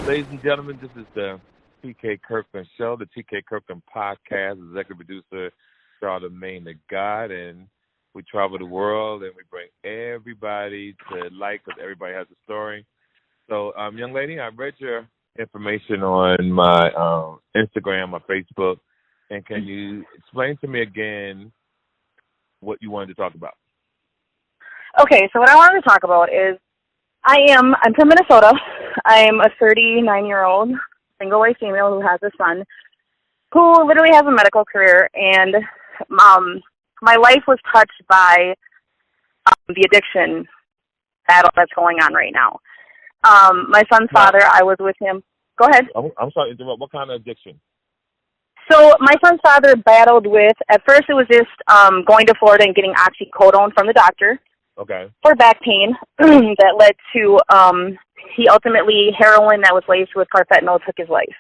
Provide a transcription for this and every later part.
Ladies and gentlemen, this is the TK Kirkland Show, the TK Kirkland Podcast. Executive producer Charlamagne the God, and we travel the world and we bring everybody to light because everybody has a story. So, young lady, I read your information on my Instagram, my Facebook, and can you explain to me again what you wanted to talk about? Okay, so what I wanted to talk about is I'm from Minnesota. I'm a 39-year-old single white female who has a son who literally has a medical career, and my life was touched by the addiction battle that's going on right now. My son's father, I was with him. Go ahead. I'm sorry to interrupt. What kind of addiction? So my son's father battled with, at first it was just going to Florida and getting oxycodone from the doctor. Okay. For back pain that led to he ultimately, heroin that was laced with carfentanil took his life.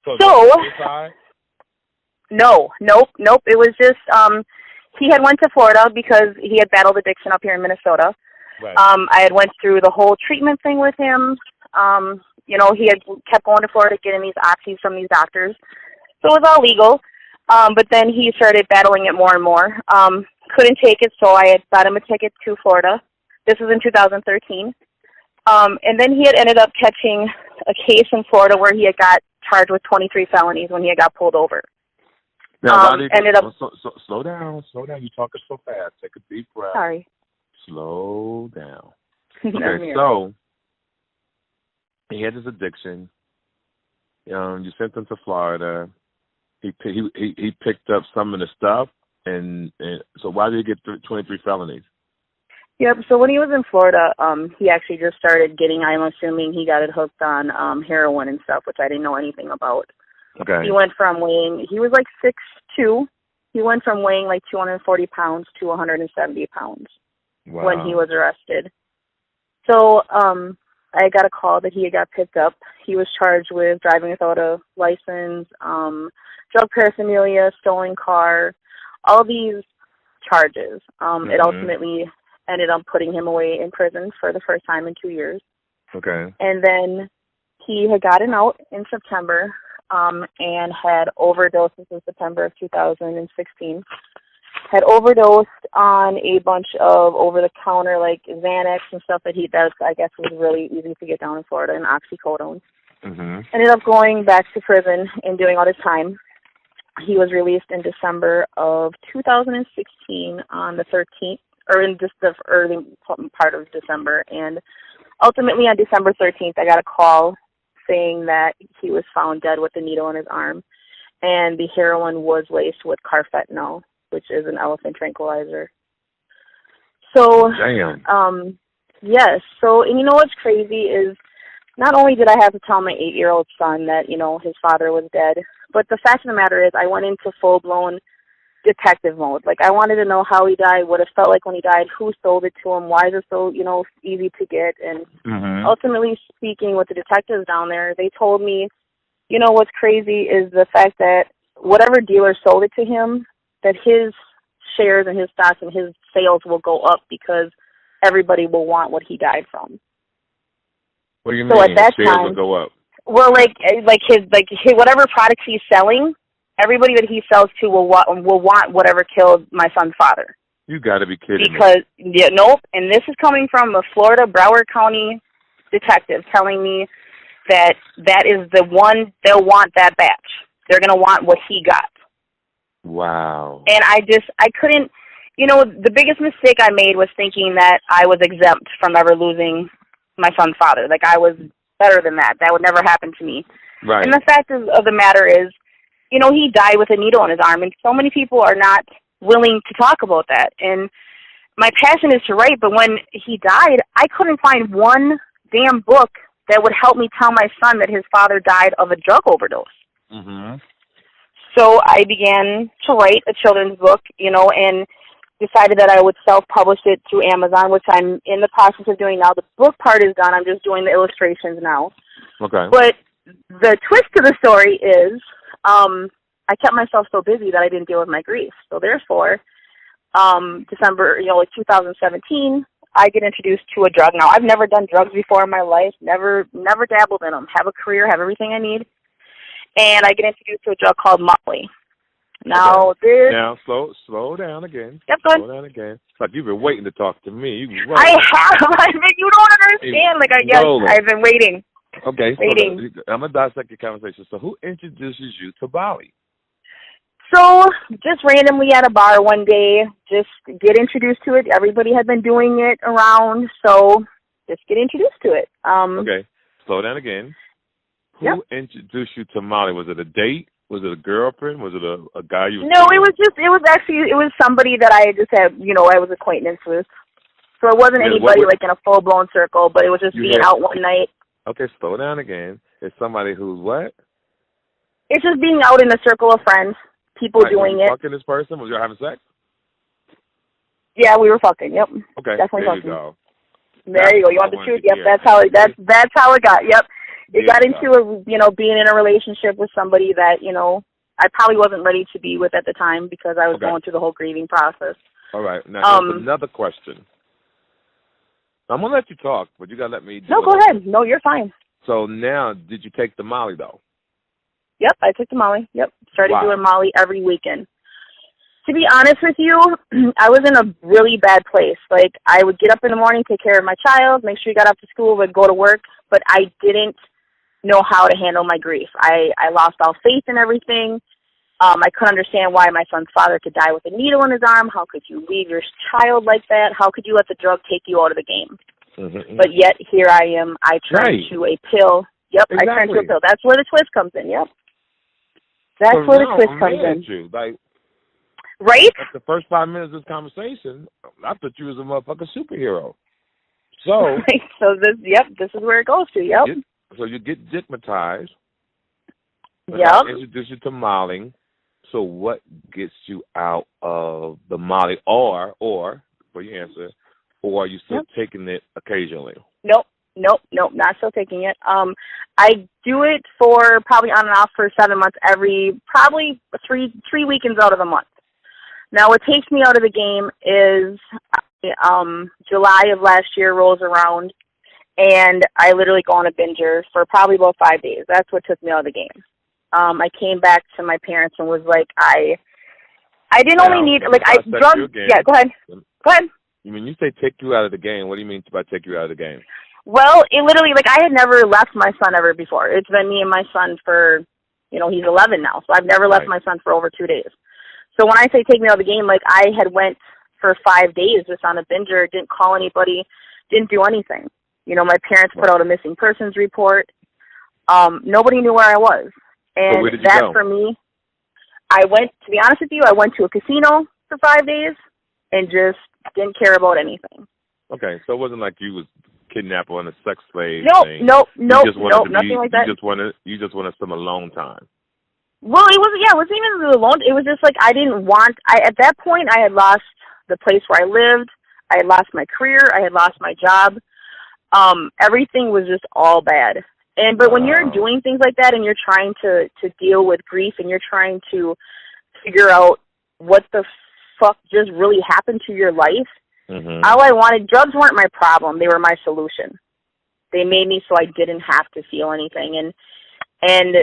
So nope. It was just he had went to Florida because he had battled addiction up here in Minnesota. Right. I had went through the whole treatment thing with him. He had kept going to Florida getting these oxys from these doctors. So it was all legal. But then he started battling it more and more. Couldn't take it, so I had got him a ticket to Florida. This was in 2013. And then he had ended up catching a case in Florida where he had got charged with 23 felonies when he had got pulled over. Now, slow down. You're talking so fast. Take a deep breath. Sorry. Slow down. Okay, so he had this addiction. You sent him to Florida. He picked up some of the stuff, and so why did he get 23 felonies? Yep. So when he was in Florida, he actually just started getting. I'm assuming he got it hooked on heroin and stuff, which I didn't know anything about. Okay. He went from weighing. He was like 6'2". He went from weighing like 240 pounds to 170 pounds. Wow. When he was arrested. So I got a call that he had got picked up. He was charged with driving without a license, drug paraphernalia, stolen car, all these charges. It ultimately ended up putting him away in prison for the first time in 2 years. Okay. And then he had gotten out in September and had overdosed in September of 2016. Had overdosed on a bunch of over-the-counter, like, Xanax and stuff that I guess was really easy to get down in Florida, and oxycodone. Ended up going back to prison and doing all this time. He was released in December of 2016 on the 13th, or in just the early part of December. And ultimately on December 13th, I got a call saying that he was found dead with a needle in his arm, and the heroin was laced with carfentanil, which is an elephant tranquilizer. So, damn. Yes. So, and you know what's crazy is not only did I have to tell my 8-year-old son that, his father was dead, but the fact of the matter is I went into full-blown detective mode. Like, I wanted to know how he died, what it felt like when he died, who sold it to him, why is it so, easy to get. And ultimately speaking with the detectives down there, they told me, what's crazy is the fact that whatever dealer sold it to him, that his shares and his stocks and his sales will go up because everybody will want what he died from. What do you mean? At that his shares will go up? Well, like his whatever products he's selling, everybody that he sells to will want whatever killed my son's father. You got to be kidding me. Nope. And this is coming from a Florida Broward County detective telling me that is the one they'll want that batch. They're going to want what he got. Wow. And I couldn't, the biggest mistake I made was thinking that I was exempt from ever losing my son's father. Like, I was better than that. That would never happen to me. Right. And the fact of the matter is, he died with a needle in his arm, and so many people are not willing to talk about that. And my passion is to write, but when he died, I couldn't find one damn book that would help me tell my son that his father died of a drug overdose. So I began to write a children's book, and decided that I would self-publish it through Amazon, which I'm in the process of doing now. The book part is done. I'm just doing the illustrations now. Okay. But the twist to the story is I kept myself so busy that I didn't deal with my grief. So therefore, December, 2017, I get introduced to a drug. Now, I've never done drugs before in my life, never dabbled in them, have a career, have everything I need, and I get introduced to a drug called Molly. Now, this... Now, slow down again. Yep, go ahead. Slow down again. It's like you've been waiting to talk to me. I have. I mean, you don't understand. Like, I guess I've been waiting. Okay, waiting. So I'm going to dissect your conversation. So who introduces you to Molly? So, just randomly at a bar one day, just get introduced to it. Everybody had been doing it around, so just get introduced to it. Okay, slow down again. Who introduced you to Molly? Was it a date? Was it a girlfriend? Was it a guy you were No, it was somebody that I just had, I was acquaintance with. So it wasn't anybody like in a full-blown circle, but it was just being out one night. Okay, slow down again. It's somebody who's what? It's just being out in a circle of friends, people doing it. Fucking this person? Was you having sex? Yeah, we were fucking, yep. Okay, definitely there fucking. you go. There you go. You want the truth? Yep, that's how it got. Yep. It got into being in a relationship with somebody that, I probably wasn't ready to be with at the time because I was going through the whole grieving process. All right. Now, here's another question. I'm going to let you talk, but you got to let me do No, go ahead. No, you're fine. So now, did you take the Molly, though? Yep, I took the Molly. Yep. Started doing Molly every weekend. To be honest with you, I was in a really bad place. Like, I would get up in the morning, take care of my child, make sure he got off to school, would go to work, but I didn't know how to handle my grief. I lost all faith in everything. I couldn't understand why my son's father could die with a needle in his arm. How could you leave your child like that? How could you let the drug take you out of the game? Mm-hmm. But yet, here I am. I turned to a pill. Yep, exactly. I turned to a pill. That's where the twist comes in, yep. That's where the twist comes in. Right? At the first 5 minutes of this conversation, I thought you was a motherfucking superhero. So, this is where it goes to, yep. So you get stigmatized. Yep. Introduce you to Molly. So what gets you out of the Molly, or for your answer, or are you still taking it occasionally? Nope, not still taking it. I do it for probably on and off for 7 months, probably three weekends out of the month. Now, what takes me out of the game is July of last year rolls around, and I literally go on a binger for probably about 5 days. That's what took me out of the game. I came back to my parents and was like, I didn't only need, drugs. Yeah, go ahead. Go ahead. You mean you say take you out of the game? What do you mean by take you out of the game? Well, it literally, I had never left my son ever before. It's been me and my son for, he's 11 now, so I've never left my son for over 2 days. So when I say take me out of the game, I had went for 5 days just on a binger, didn't call anybody, didn't do anything. My parents put out a missing persons report. Nobody knew where I was. And so where did you go? For me, to be honest with you, I went to a casino for 5 days and just didn't care about anything. Okay, so it wasn't like you was kidnapped on a sex slave thing. Nope, nothing like that. You just wanted some alone time. Well, it wasn't even alone. It was just at that point, I had lost the place where I lived. I had lost my career. I had lost my job. Everything was just all bad. But when you're doing things like that and you're trying to deal with grief and you're trying to figure out what the fuck just really happened to your life, all I wanted, drugs weren't my problem. They were my solution. They made me so I didn't have to feel anything. And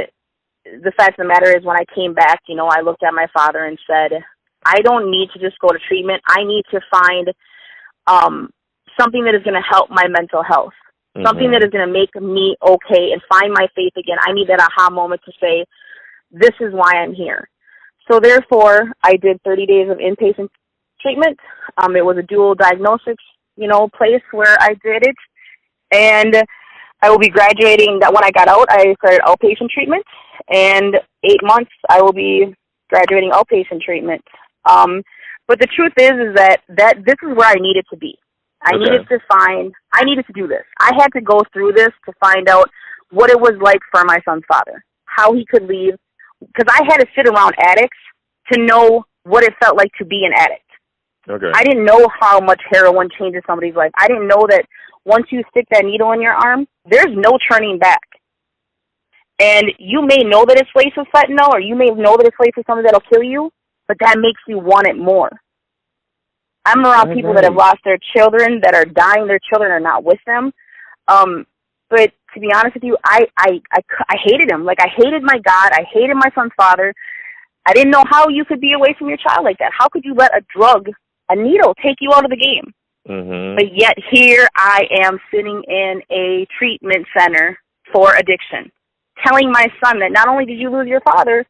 the fact of the matter is when I came back, I looked at my father and said, I don't need to just go to treatment. I need to find something that is going to help my mental health. Something that is going to make me okay and find my faith again. I need that aha moment to say, this is why I'm here. So therefore, I did 30 days of inpatient treatment. It was a dual diagnosis, place where I did it. And I will be graduating. When I got out, I started outpatient treatment. And 8 months, I will be graduating outpatient treatment. But the truth is that this is where I needed to be. I needed to do this. I had to go through this to find out what it was like for my son's father, how he could leave, because I had to sit around addicts to know what it felt like to be an addict. Okay. I didn't know how much heroin changes somebody's life. I didn't know that once you stick that needle in your arm, there's no turning back. And you may know that it's laced with fentanyl, or you may know that it's laced with something that'll kill you, but that makes you want it more. I'm around people that have lost their children, that are dying. Their children are not with them. But to be honest with you, I hated him. Like, I hated my God. I hated my son's father. I didn't know how you could be away from your child like that. How could you let a drug, a needle, take you out of the game? Mm-hmm. But yet here I am sitting in a treatment center for addiction, telling my son that not only did you lose your father,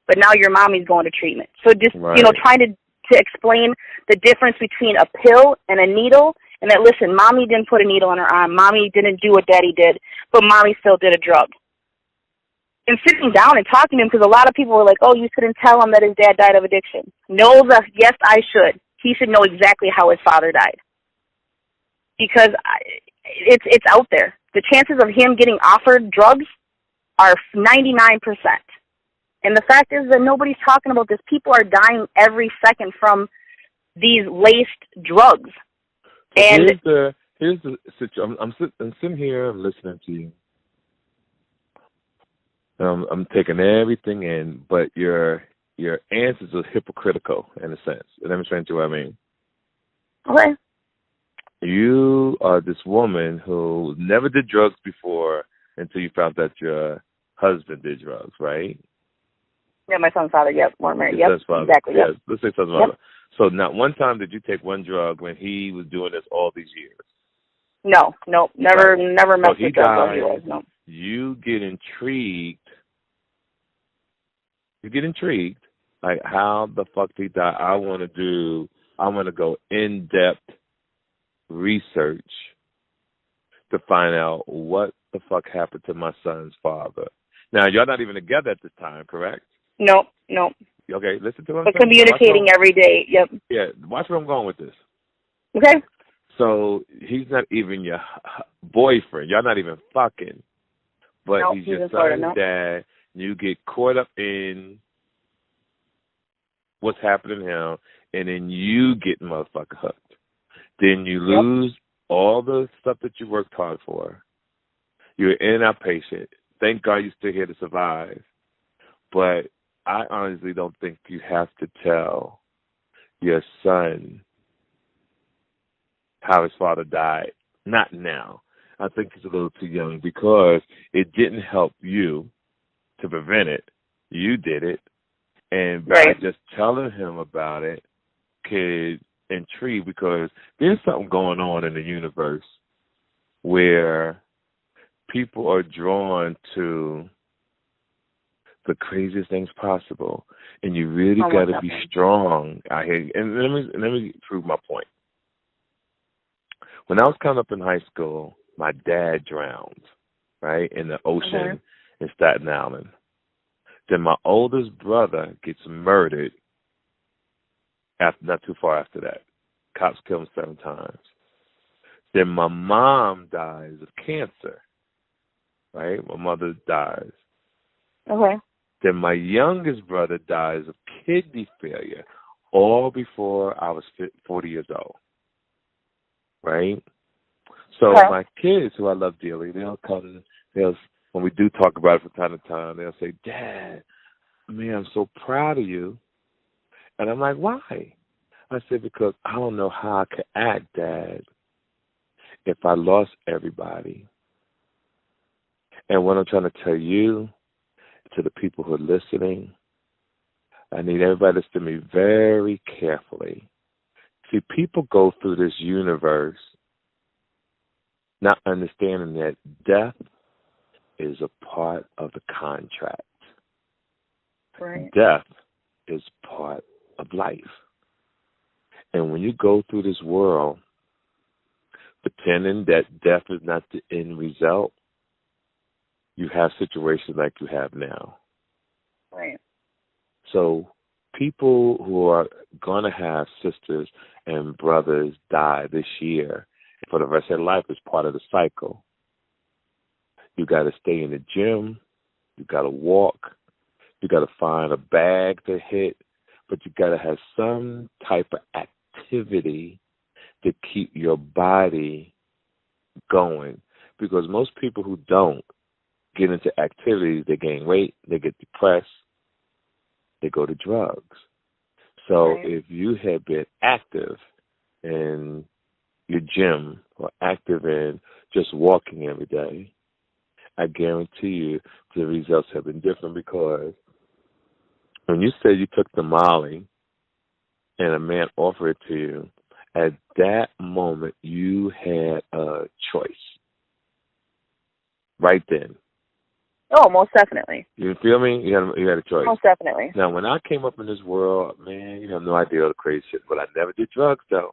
but now your mommy's going to treatment. So just, trying to explain the difference between a pill and a needle, and that, listen, mommy didn't put a needle in her arm. Mommy didn't do what daddy did, but mommy still did a drug. And sitting down and talking to him, because a lot of people were like, oh, you shouldn't tell him that his dad died of addiction. No, yes, I should. He should know exactly how his father died. Because it's out there. The chances of him getting offered drugs are 99%. And the fact is that nobody's talking about this. People are dying every second from these laced drugs. And here's the situation. I'm sitting here listening to you. I'm taking everything in, but your answers are hypocritical in a sense. Let me explain to you what I mean. Okay. You are this woman who never did drugs before until you found that your husband did drugs, right? Yeah, my son's father, yep. We're married, yep, exactly, yes. Yep. Let's say son's father. Yep. So not one time did you take one drug when he was doing this all these years? No, never messed with drugs while he was, no. You get intrigued, like, how the fuck did he die? I want to go in-depth research to find out what the fuck happened to my son's father. Now, y'all not even together at this time, correct? No. Okay, listen to what I'm saying. But communicating every day, yep. Yeah, watch where I'm going with this. Okay. So he's not even your boyfriend. Y'all not even fucking. But he's your son's dad. You get caught up in what's happening to him, and then you get motherfucker hooked. Then you lose all the stuff that you worked hard for. You're in and outpatient. Thank God you're still here to survive. But I honestly don't think you have to tell your son how his father died. Not now. I think he's a little too young because it didn't help you to prevent it. You did it. And by just telling him about it could intrigue, because there's something going on in the universe where people are drawn to the craziest things possible, and you really got to be strong out here. And let me prove my point. When I was coming up in high school, my dad drowned, right, in the ocean in Staten Island. Then my oldest brother gets murdered not too far after that. Cops killed him 7 times. Then my mom dies of cancer, right? My mother dies. Okay. Then my youngest brother dies of kidney failure, all before I was 40 years old, right? So my kids, who I love dearly, when we do talk about it from time to time, they'll say, Dad, man, I'm so proud of you. And I'm like, why? I said, because I don't know how I could act, Dad, if I lost everybody. And what I'm trying to tell you, to the people who are listening, I need everybody to listen to me very carefully. See, people go through this universe not understanding that death is a part of the contract. Right. Death is part of life. And when you go through this world pretending that death is not the end result, you have situations like you have now. Right. So people who are going to have sisters and brothers die this year for the rest of their life is part of the cycle. You got to stay in the gym. You got to walk. You got to find a bag to hit. But you got to have some type of activity to keep your body going. Because most people who don't get into activities, they gain weight, they get depressed, they go to drugs. So if you had been active in your gym or active in just walking every day, I guarantee you the results have been different, because when you said you took the Molly and a man offered it to you, at that moment you had a choice. Right then. Oh, most definitely. You feel me? You had a choice. Most definitely. Now, when I came up in this world, man, you have no idea all the crazy shit. But I never did drugs, though.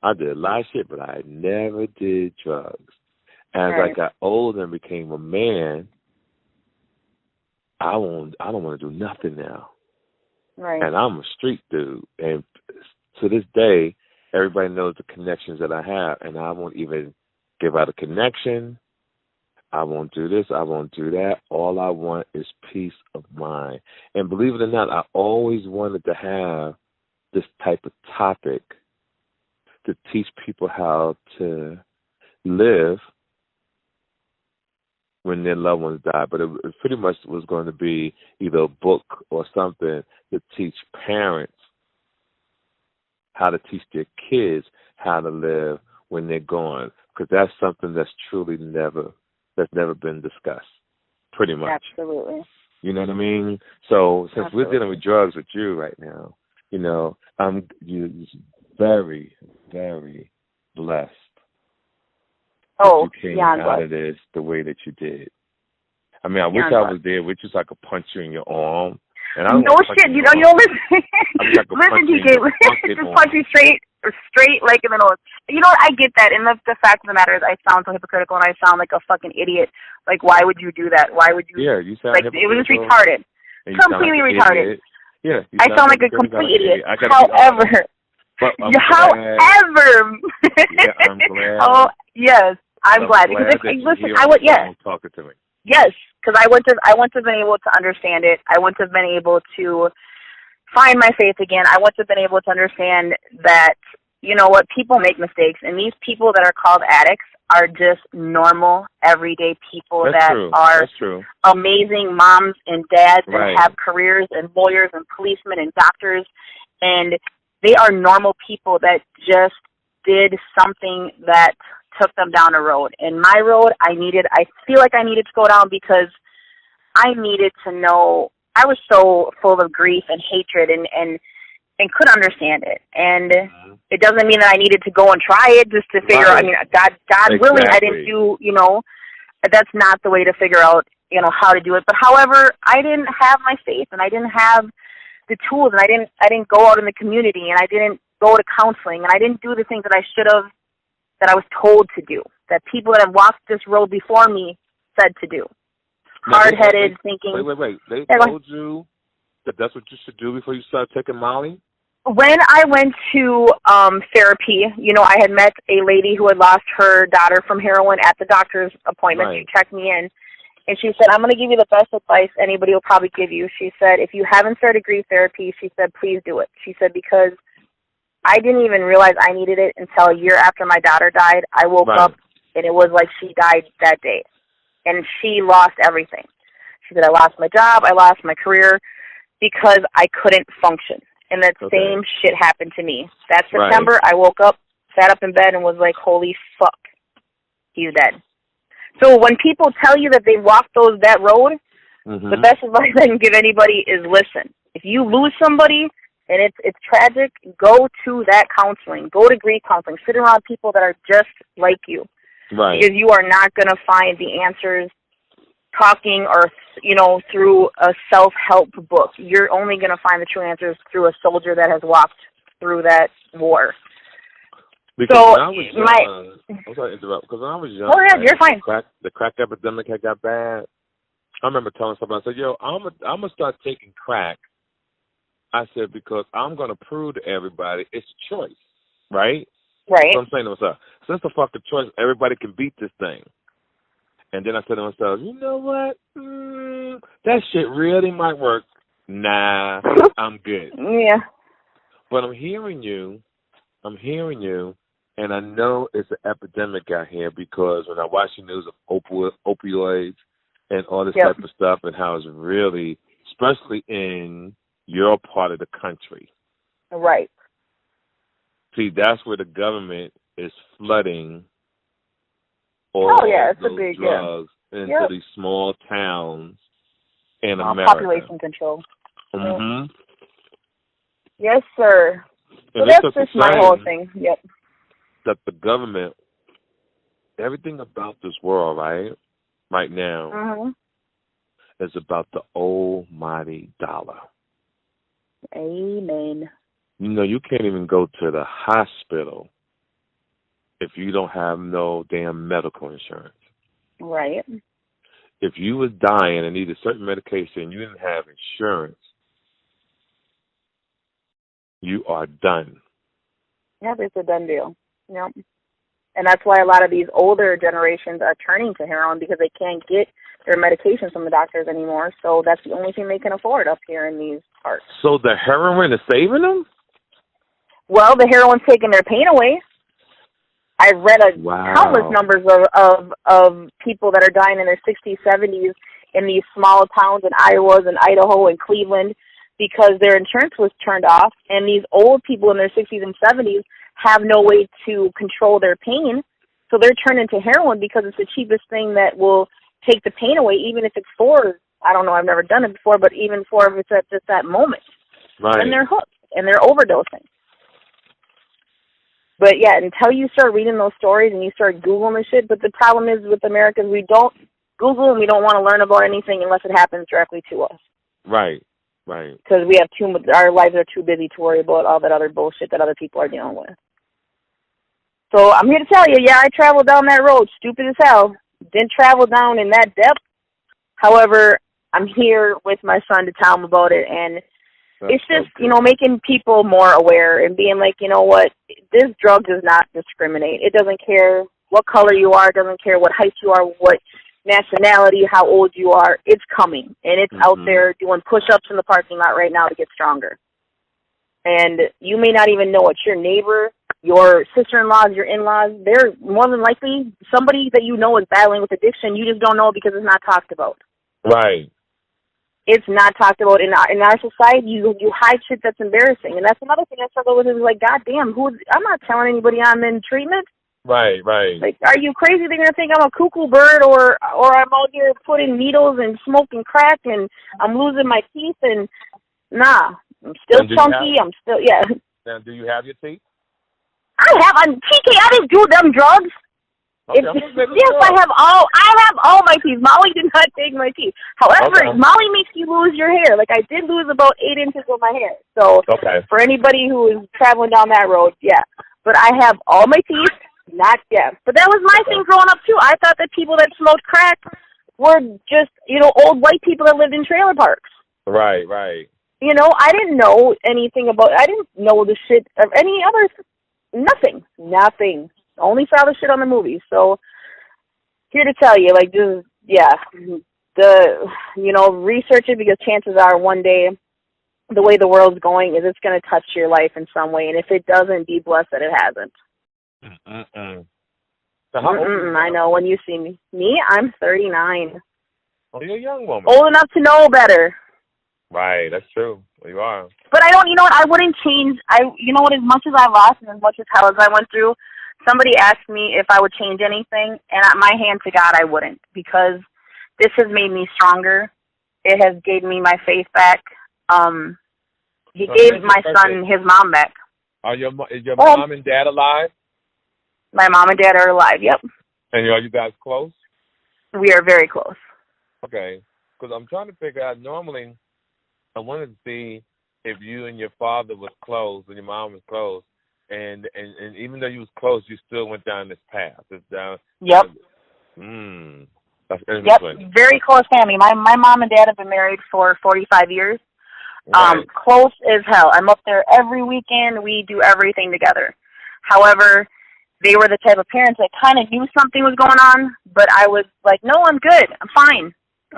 I did a lot of shit, but I never did drugs. As I got older and became a man, I don't want to do nothing now. Right. And I'm a street dude. And to this day, everybody knows the connections that I have, and I won't even give out a connection. I won't do this. I won't do that. All I want is peace of mind. And believe it or not, I always wanted to have this type of topic to teach people how to live when their loved ones die. But it pretty much was going to be either a book or something to teach parents how to teach their kids how to live when they're gone, because that's something that's truly never been discussed, pretty much. Absolutely. You know what I mean? So since Absolutely. we're dealing with drugs with you right now, you know, you're very, very blessed. Oh, you came beyond out blessed. of this the way that you did. I mean, I wish Beyond I blessed. was there with you so I could punch you in your arm. And I No shit, you know, listen. Listen, DJ, just punch you straight, like in the nose. You know what? I get that, and the fact of the matter is, I sound so hypocritical, and I sound like a fucking idiot. Like, why would you do that? Why would you? Yeah, you sound like hypocritical. It was just retarded, completely like retarded. Yeah, I sound like a complete idiot. However, I'm glad. Oh yes, I'm glad because listen, I would talking to me. Yes, because I wouldn't have been able to understand it. I wouldn't have been able to find my faith again. I wouldn't have been able to understand that, you know what, people make mistakes, and these people that are called addicts are just normal, everyday people are amazing moms and dads and have careers and lawyers and policemen and doctors, and they are normal people that just did something that took them down a road. And my road, I feel like I needed to go down because I needed to know. I was so full of grief and hatred and couldn't understand it. And it doesn't mean that I needed to go and try it just to figure out, I mean, God willing, I didn't do, you know, that's not the way to figure out, you know, how to do it. But however, I didn't have my faith and I didn't have the tools, and I didn't go out in the community, and I didn't go to counseling, and I didn't do the things that I should have, that I was told to do, that people that have walked this road before me said to do. Hard-headed, thinking... Wait. They told you that that's what you should do before you start taking Molly? When I went to therapy, you know, I had met a lady who had lost her daughter from heroin at the doctor's appointment. She checked me in, and she said, I'm going to give you the best advice anybody will probably give you. She said, if you haven't started grief therapy, she said, please do it. She said, because I didn't even realize I needed it until a year after my daughter died. I woke up, and it was like she died that day, and she lost everything. She said, I lost my job, I lost my career, because I couldn't function. And that same shit happened to me. That September, I woke up, sat up in bed, and was like, holy fuck, he's dead. So when people tell you that they walked that road, the best advice I can give anybody is listen. If you lose somebody and it's tragic, go to that counseling. Go to grief counseling. Sit around people that are just like you. Right. Because you are not going to find the answers talking or, you know, through a self-help book. You're only going to find the true answers through a soldier that has walked through that war. Because so when I was young, I'm sorry to interrupt, because when I was young, you're fine. The crack epidemic had got bad. I remember telling somebody, I said, yo, I'm gonna start taking crack. I said, because I'm going to prove to everybody it's a choice, right? Right. So I'm saying to myself, since the fucking choice, everybody can beat this thing. And then I said to myself, you know what? That shit really might work. Nah, I'm good. Yeah. But I'm hearing you, and I know it's an epidemic out here because when I watch the news of opioids and all this type of stuff and how it's really, especially in your part of the country. Right. See, that's where the government is flooding it's a those big drugs into these small towns in America. Population control. Mm-hmm. Yes, sir. So And that's just my whole thing. Yep. That the government, everything about this world, right now, is about the almighty dollar. Amen. You know, you can't even go to the hospital if you don't have no damn medical insurance. Right. If you was dying and needed certain medication and you didn't have insurance, you are done. Yep, it's a done deal. Yep. And that's why a lot of these older generations are turning to heroin, because they can't get their medications from the doctors anymore. So that's the only thing they can afford up here in these parts. So the heroin is saving them? Well, the heroin's taking their pain away. I've read countless numbers of people that are dying in their 60s, 70s in these small towns in Iowa and Idaho and Cleveland because their insurance was turned off, and these old people in their 60s and 70s have no way to control their pain, so they're turning to heroin because it's the cheapest thing that will take the pain away, even if it's for, I don't know, I've never done it before, but even for if it's at just that moment. Right. And they're hooked, and they're overdosing. But yeah, until you start reading those stories and you start Googling the shit, but the problem is with Americans, we don't Google and we don't want to learn about anything unless it happens directly to us. Right, right. Because we have our lives are too busy to worry about all that other bullshit that other people are dealing with. So I'm here to tell you, yeah, I traveled down that road, stupid as hell. Didn't travel down in that depth. However, I'm here with my son to tell him about it, and it's just, making people more aware and being like, you know what, this drug does not discriminate. It doesn't care what color you are. It doesn't care what height you are, what nationality, how old you are. It's coming, and it's out there doing push-ups in the parking lot right now to get stronger. And you may not even know it's your neighbor, your sister-in-laws, your in-laws. They're more than likely somebody that you know is battling with addiction. You just don't know because it's not talked about. Right. It's not talked about in our society. You hide shit that's embarrassing, and that's another thing I struggle with. Is like, goddamn, I'm not telling anybody I'm in treatment. Right, right. Like, are you crazy? They're gonna think I'm a cuckoo bird, or I'm out here putting needles and smoking crack, and I'm losing my teeth. And nah, I'm still chunky. I'm still Now, do you have your teeth? I have. TK, I didn't do them drugs. Okay, yes, I have all my teeth. Molly did not take my teeth. However, Molly makes you lose your hair. Like, I did lose about 8 inches of my hair. So for anybody who is traveling down that road, yeah. But I have all my teeth, not yet. But that was my thing growing up too. I thought that people that smoked crack were just, old white people that lived in trailer parks. Right, right. I didn't know anything I didn't know the shit of any other, nothing. Only saw the shit on the movies. So here to tell you, like, just, research it, because chances are one day the way the world's going is it's going to touch your life in some way. And if it doesn't, be blessed that it hasn't. So how old I know when you see me. Me, I'm 39. Oh, you're a young woman. Old enough to know better. Right, that's true. You are. But I don't, I wouldn't change. As much as I lost and as much as hell as I went through, somebody asked me if I would change anything, and my hand to God, I wouldn't, because this has made me stronger. It has given me my faith back. He gave my son his mom back. Is your mom and dad alive? My mom and dad are alive, yep. And are you guys close? We are very close. Okay, because I'm trying to figure out, normally I wanted to see if you and your father was close and your mom was close. And even though you was close, you still went down this path. It's down. Yep. That's interesting. Yep. Very close family. My mom and dad have been married for 45 years. Right. Close as hell. I'm up there every weekend. We do everything together. However, they were the type of parents that kind of knew something was going on, but I was like, no, I'm good. I'm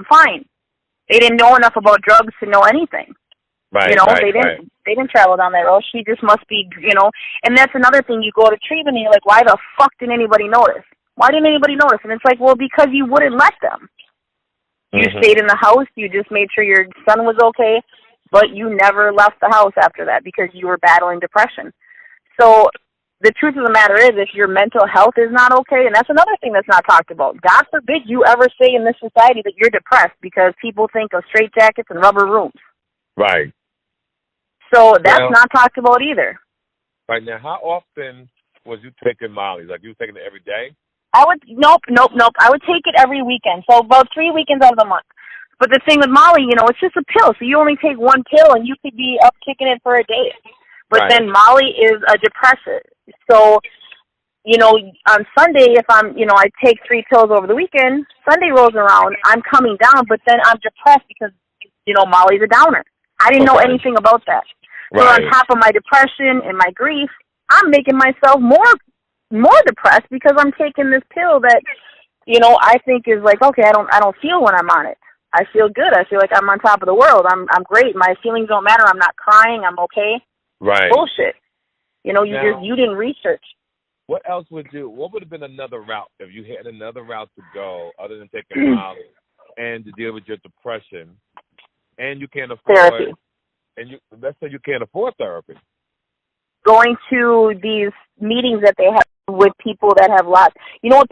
fine. They didn't know enough about drugs to know anything. Right, they didn't travel down that road. She just must be, and that's another thing. You go to treatment and you're like, why the fuck didn't anybody notice? Why didn't anybody notice? And it's like, well, because you wouldn't let them. You stayed in the house. You just made sure your son was okay, but you never left the house after that because you were battling depression. So the truth of the matter is, if your mental health is not okay, and that's another thing that's not talked about. God forbid you ever say in this society that you're depressed because people think of straitjackets and rubber rooms. Right. So that's not talked about either. Right. Now, how often was you taking Molly? Like, you were taking it every day? Nope. I would take it every weekend. So about 3 weekends out of the month. But the thing with Molly, it's just a pill. So you only take one pill and you could be up kicking it for a day. But then Molly is a depressant. So, on Sunday, if I take 3 pills over the weekend, Sunday rolls around, I'm coming down, but then I'm depressed because, Molly's a downer. I didn't know anything about that. So on top of my depression and my grief, I'm making myself more depressed because I'm taking this pill that, I think is like, okay, I don't feel when I'm on it. I feel good. I feel like I'm on top of the world. I'm great. My feelings don't matter. I'm not crying. I'm okay. Right. Bullshit. You didn't research. What else what would have been another route if you had another route to go other than taking Molly and to deal with your depression, and you can't afford therapy? And let's say you can't afford therapy. Going to these meetings that they have with people that have lost.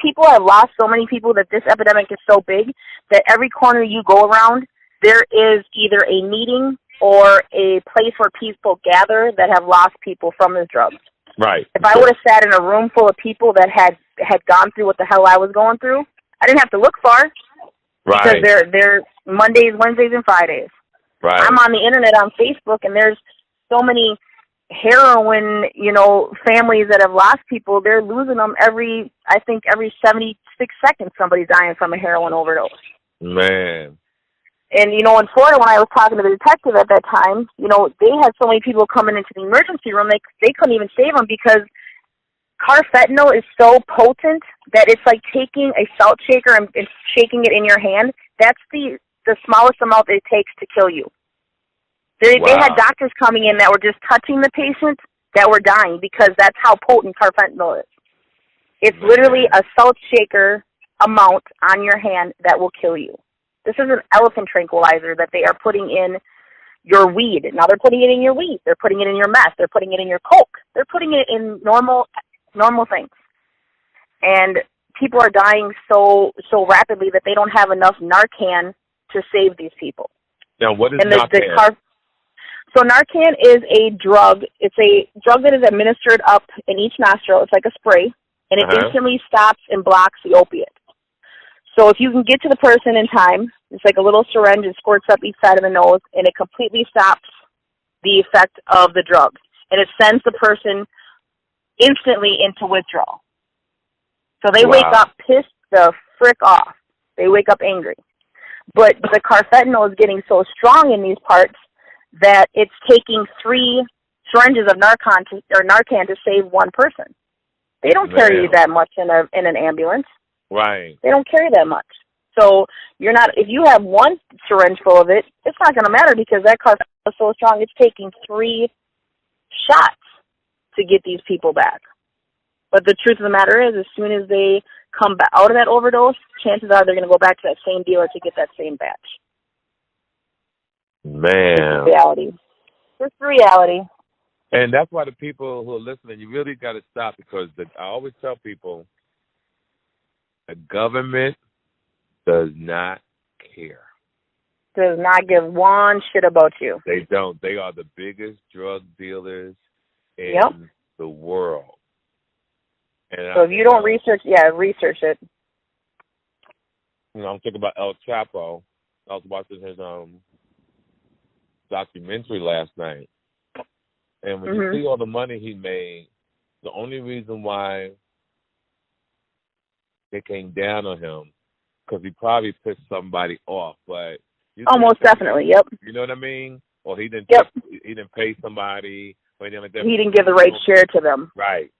People have lost so many people that this epidemic is so big that every corner you go around, there is either a meeting or a place where people gather that have lost people from this drug. Right. If I would have sat in a room full of people that had gone through what the hell I was going through, I didn't have to look far. Right. Because they're Mondays, Wednesdays, and Fridays. Right. I'm on the internet on Facebook, and there's so many heroin, families that have lost people. They're losing them every 76 seconds somebody's dying from a heroin overdose. Man. And, in Florida, when I was talking to the detective at that time, they had so many people coming into the emergency room, they couldn't even save them because carfentanil is so potent that it's like taking a salt shaker and shaking it in your hand. That's the smallest amount it takes to kill you. They had doctors coming in that were just touching the patient that were dying because that's how potent carfentanil is. It's literally a salt shaker amount on your hand that will kill you. This is an elephant tranquilizer that they are putting in your weed. Now they're putting it in your weed. They're putting it in your meth. They're putting it in your coke. They're putting it in normal things. And people are dying so rapidly that they don't have enough Narcan to save these people. Now, what is Narcan? So Narcan is a drug. It's a drug that is administered up in each nostril. It's like a spray, and it instantly stops and blocks the opiate. So if you can get to the person in time, it's like a little syringe. It squirts up each side of the nose, and it completely stops the effect of the drug. And it sends the person instantly into withdrawal. So they wake up pissed the frick off. They wake up angry. But the carfentanil is getting so strong in these parts that it's taking 3 syringes of Narcan to save one person. They don't carry you that much in an ambulance. Right. They don't carry that much. So if you have 1 syringe full of it, it's not going to matter because that carfentanil is so strong. It's taking 3 shots to get these people back. But the truth of the matter is, as soon as they come back out of that overdose, chances are they're going to go back to that same dealer to get that same batch. Man. It's reality. It's reality. And that's why the people who are listening, you really got to stop because I always tell people the government does not care. Does not give one shit about you. They don't. They are the biggest drug dealers in the world. And so if you don't research it. I'm thinking about El Chapo. I was watching his documentary last night. And when you see all the money he made, the only reason why they came down on him, because he probably pissed somebody off. But most definitely, yep. You know what I mean? Or he didn't he didn't pay somebody or anything like that. He didn't give the right share to them. Right.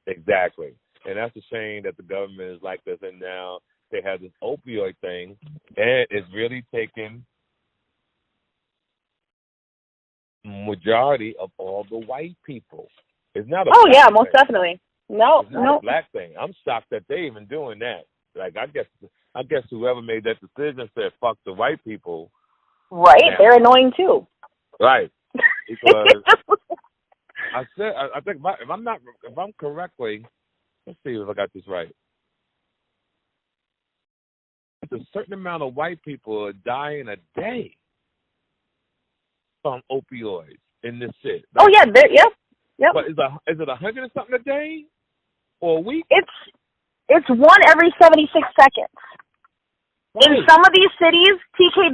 Exactly. And that's a shame that the government is like this. And now they have this opioid thing, and it's really taking majority of all the white people. It's not a black thing. Most definitely. No, it's not a black thing. I'm shocked that they even doing that. Like I guess whoever made that decision said fuck the white people. Right, they're annoying too. Right. Because I said, I think if I'm correctly, let's see if I got this right. A certain amount of white people are dying a day from opioids in this shit. Oh yeah, yep. But is it 100 and something a day or a week? It's one every 76 seconds. Right. In some of these cities, TK,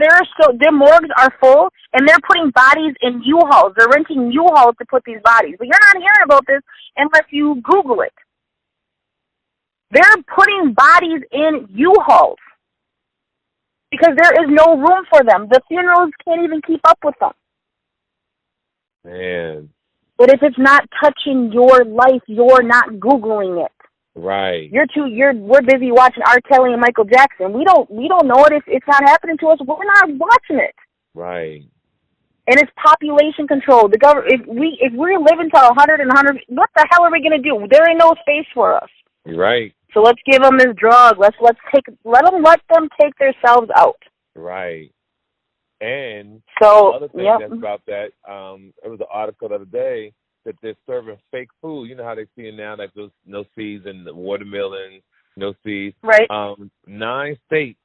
their morgues are full, and they're putting bodies in U-Hauls. They're renting U-Hauls to put these bodies. But you're not hearing about this unless you Google it. They're putting bodies in U-Hauls because there is no room for them. The funerals can't even keep up with them. Man. But if it's not touching your life, you're not Googling it. Right. We're busy watching R. Kelly and Michael Jackson. We don't know it if it's not happening to us. We're not watching it. Right. And it's population control. The government. If we're living to 100 and 100, what the hell are we gonna do? There ain't no space for us. You're right. So let's give them this drug. Let them take themselves out. Right. And so the other thing that's about that, it was an article the other day that they're serving fake food. You know how they see it now, like those no seeds and the watermelon, no seeds. Right. 9 states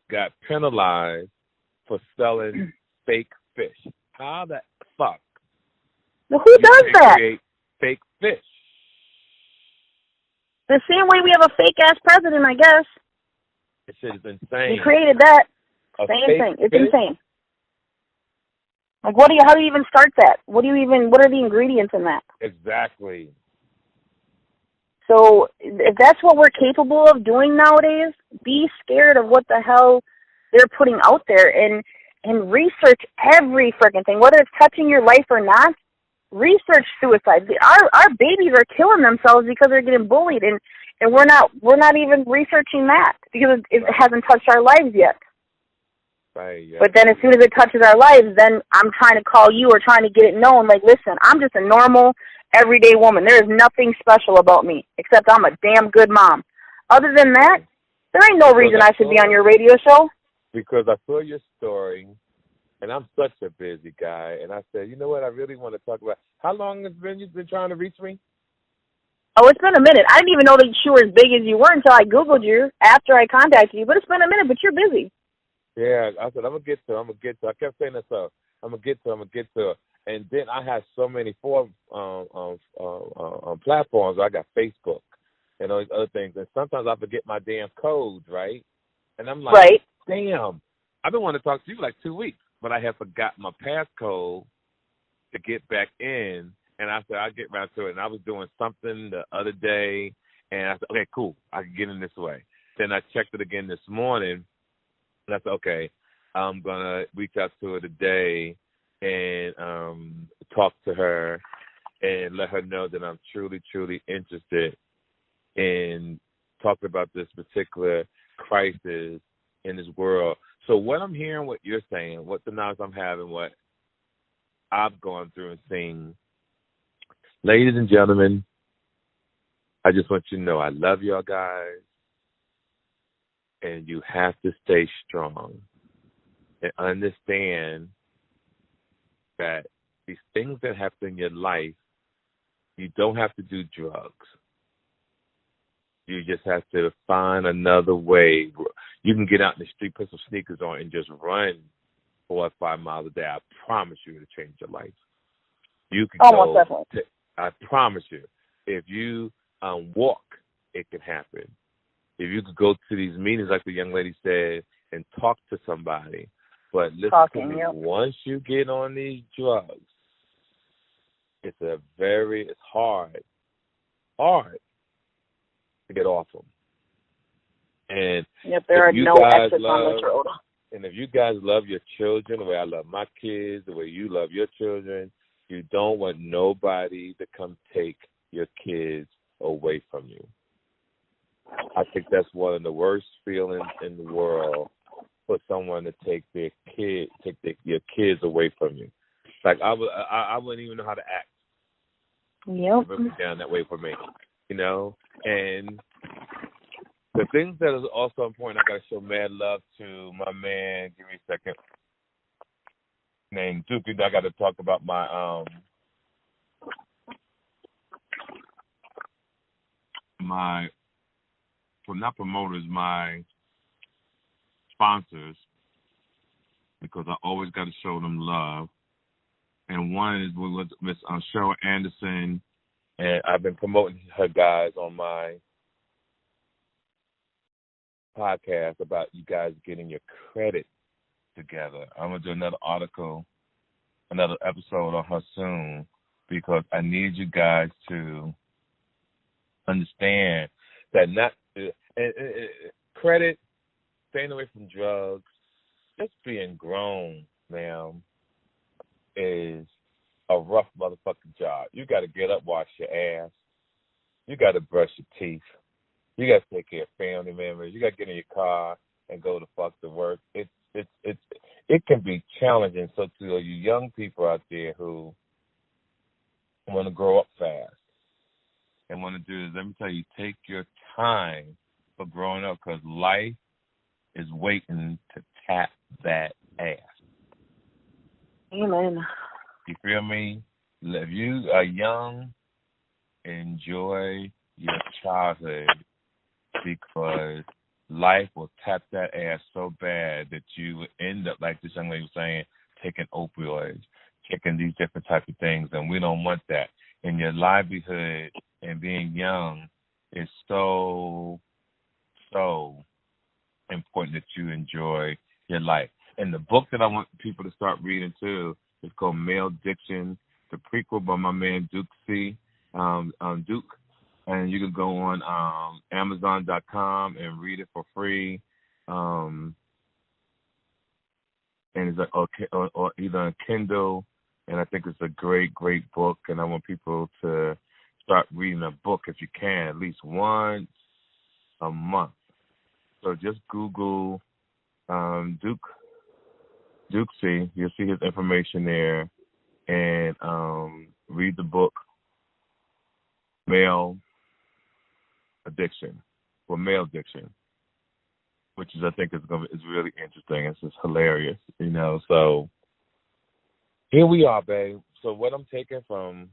got penalized for selling fake fish. How the fuck? Well, who does that? Create fake fish. The same way we have a fake-ass president, I guess. This shit is insane. He created that. Same thing. It's insane. Like, how do you even start that? What are the ingredients in that? Exactly. So if that's what we're capable of doing nowadays, be scared of what the hell they're putting out there and research every freaking thing, whether it's touching your life or not. Research suicide. Our babies are killing themselves because they're getting bullied, and we're not even researching that because it hasn't touched our lives yet. Right, yeah. But then as soon as it touches our lives, then I'm trying to call you or trying to get it known. Like, listen, I'm just a normal, everyday woman. There is nothing special about me except I'm a damn good mom. Other than that, there ain't no reason I should be on your radio show. Because I saw your story, and I'm such a busy guy, and I said, you know what, I really want to talk about. How long has you've been trying to reach me? Oh, it's been a minute. I didn't even know that you were as big as you were until I Googled you after I contacted you. But it's been a minute, but you're busy. Yeah, I said, I'm going to get to it. I kept saying that stuff. I'm going to get to it. And then I had so many platforms. I got Facebook and all these other things. And sometimes I forget my damn codes, right? And I'm like, right. Damn, I've been wanting to talk to you like 2 weeks, but I have forgotten my passcode to get back in. And I said, I'll get right to it. And I was doing something the other day, and I said, okay, cool, I can get in this way. Then I checked it again this morning, and I said, okay, I'm going to reach out to her today and talk to her and let her know that I'm truly, truly interested in talking about this particular crisis in this world. So what I'm hearing, what you're saying, what the knowledge I'm having, what I've gone through and seen, ladies and gentlemen, I just want you to know I love y'all guys, and you have to stay strong and understand that these things that happen in your life, you don't have to do drugs. You just have to find another way. You can get out in the street, put some sneakers on, and just run 4 or 5 miles a day. I promise you it'll change your life. You can go. Definitely. I promise you. If you walk, it can happen. If you could go to these meetings, like the young lady said, and talk to somebody. But listen to me. Yep. Once you get on these drugs, it's hard to get off them. And yep, there are no exits on this road. And if you guys love your children the way I love my kids, the way you love your children, you don't want nobody to come take your kids away from you. I think that's one of the worst feelings in the world, for someone to take your kids away from you. Like I wouldn't even know how to act. Yep. It would be down that way for me, you know. And the things that is also important, I got to show mad love to my man. Give me a second. Named Duke. I got to talk about my not promoters, my sponsors, because I always got to show them love. And one is with Miss Cheryl Anderson, and I've been promoting her guys on my podcast about you guys getting your credit together. I'm going to do another episode on her soon, because I need you guys to understand that credit, staying away from drugs, just being grown, ma'am, is a rough motherfucking job. You got to get up, wash your ass. You got to brush your teeth. You got to take care of family members. You got to get in your car and go to work. It can be challenging. So to you young people out there who want to grow up fast and want to do this, let me tell you, take your time for growing up, because life is waiting to tap that ass. Amen. You feel me? If you are young, enjoy your childhood, because life will tap that ass so bad that you will end up, like this young lady was saying, taking opioids, taking these different types of things, and we don't want that. And your livelihood and being young is so important that you enjoy your life. And the book that I want people to start reading too is called Male Diction, the prequel by my man Duke Duke. And you can go on Amazon.com and read it for free. And it's or either on Kindle. And I think it's a great, great book. And I want people to start reading a book if you can, at least once a month. So just Google Duke C. You'll see his information there, and read the book Male Addiction, which is, I think, is really interesting. It's just hilarious, So here we are, babe. So what I'm taking from,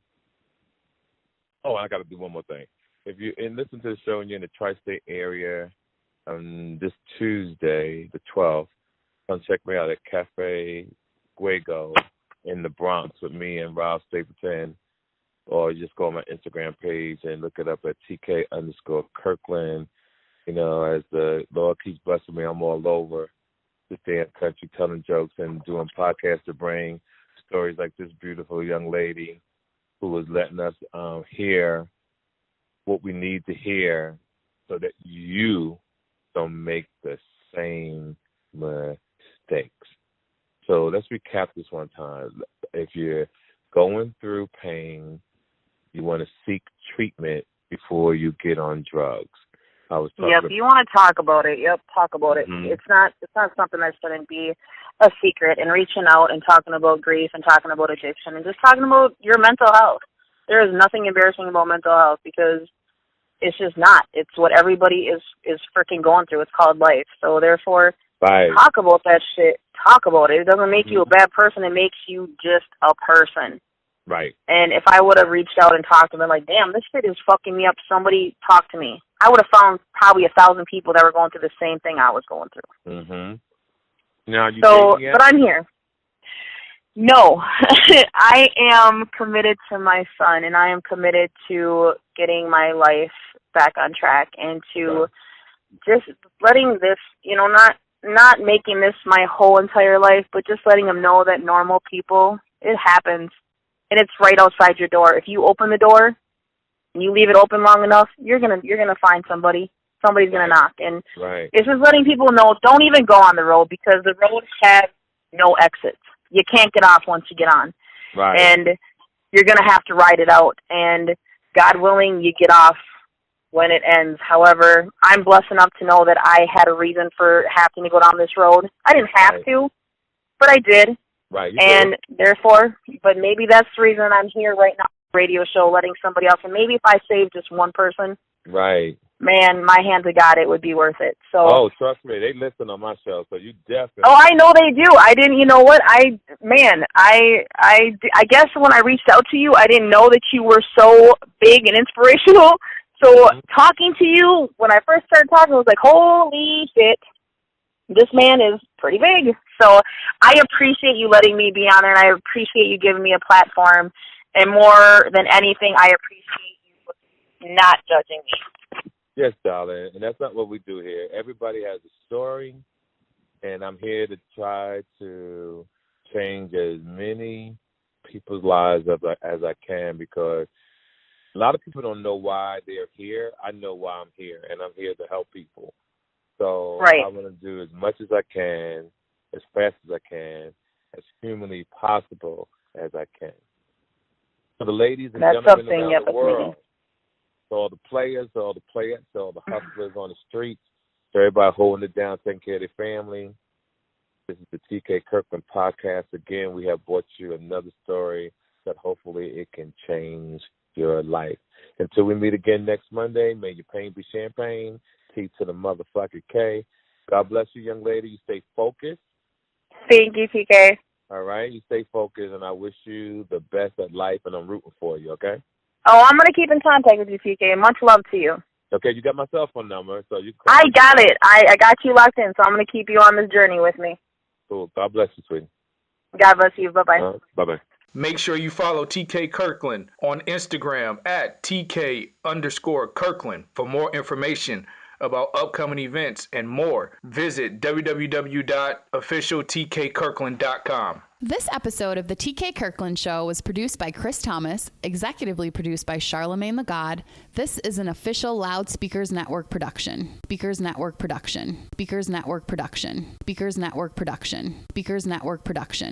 I got to do one more thing. If you listen to the show and you're in the tri-state area, this Tuesday, the 12th, come check me out at Cafe Guego in the Bronx with me and Rob Stapleton, or you just go on my Instagram page and look it up at TK_Kirkland. As the Lord keeps blessing me, I'm all over this damn country telling jokes and doing podcasts to bring stories like this beautiful young lady who was letting us hear what we need to hear so that you don't make the same mistakes. So let's recap this one time. If you're going through pain, you want to seek treatment before you get on drugs. I was talking Yep, you want to talk about it. Yep, talk about it. Mm-hmm. It's not something that shouldn't be a secret, and reaching out and talking about grief and talking about addiction and just talking about your mental health. There is nothing embarrassing about mental health, because it's just not. It's what everybody is freaking going through. It's called life. So therefore, right. Talk about that shit. Talk about it. It doesn't make you a bad person. It makes you just a person. Right. And if I would have reached out and talked to them, like, damn, this shit is fucking me up, somebody talk to me, I would have found probably 1,000 people that were going through the same thing I was going through. Mm-hmm. Now, but I'm here. No, I am committed to my son, and I am committed to getting my life back on track and to just letting this, not making this my whole entire life, but just letting them know that normal people, it happens. And it's right outside your door. If you open the door and you leave it open long enough, you're gonna find somebody. Somebody's gonna knock. And it's just letting people know, don't even go on the road, because the roads have no exits. You can't get off once you get on. Right. And you're gonna have to ride it out. And God willing, you get off when it ends. However, I'm blessed enough to know that I had a reason for having to go down this road. I didn't have to, but I did. Right. And therefore, but maybe that's the reason I'm here right now, radio show, letting somebody else. And maybe if I save just one person, right, man, my hand to God, it would be worth it. So. Trust me, they listen on my show, so you definitely. Oh, I know they do. I didn't. You know what? I guess when I reached out to you, I didn't know that you were so big and inspirational. So talking to you, when I first started talking, I was like, holy shit, this man is pretty big. So I appreciate you letting me be on there, and I appreciate you giving me a platform. And more than anything, I appreciate you not judging me. Yes, darling, and that's not what we do here. Everybody has a story, and I'm here to try to change as many people's lives as I can, because a lot of people don't know why they're here. I know why I'm here, and I'm here to help people. So right. I want to do as much as I can, as fast as I can, as humanly possible as I can. For the ladies and gentlemen around the world, to all the players, to all the players, to all the hustlers on the streets, to everybody holding it down, taking care of their family. This is the TK Kirkland podcast. Again, we have brought you another story that hopefully it can change your life. Until we meet again next Monday, may your pain be champagne. T to the motherfucker K. God bless you, young lady. You stay focused. Thank you, TK. All right? You stay focused, and I wish you the best at life, and I'm rooting for you, okay? Oh, I'm going to keep in contact with you, TK. Much love to you. Okay, you got my cell phone number, so you can I got it. I got you locked in, so I'm going to keep you on this journey with me. Cool. God bless you, sweetie. God bless you. Bye-bye. Bye-bye. Make sure you follow TK Kirkland on Instagram at TK_Kirkland for more information about upcoming events and more. Visit www.officialtkkirkland.com. This episode of the TK Kirkland Show was produced by Chris Thomas, executively produced by Charlemagne the God. This is an official Loudspeakers Network production. Speakers Network production. Speakers Network production. Speakers Network production. Speakers Network production.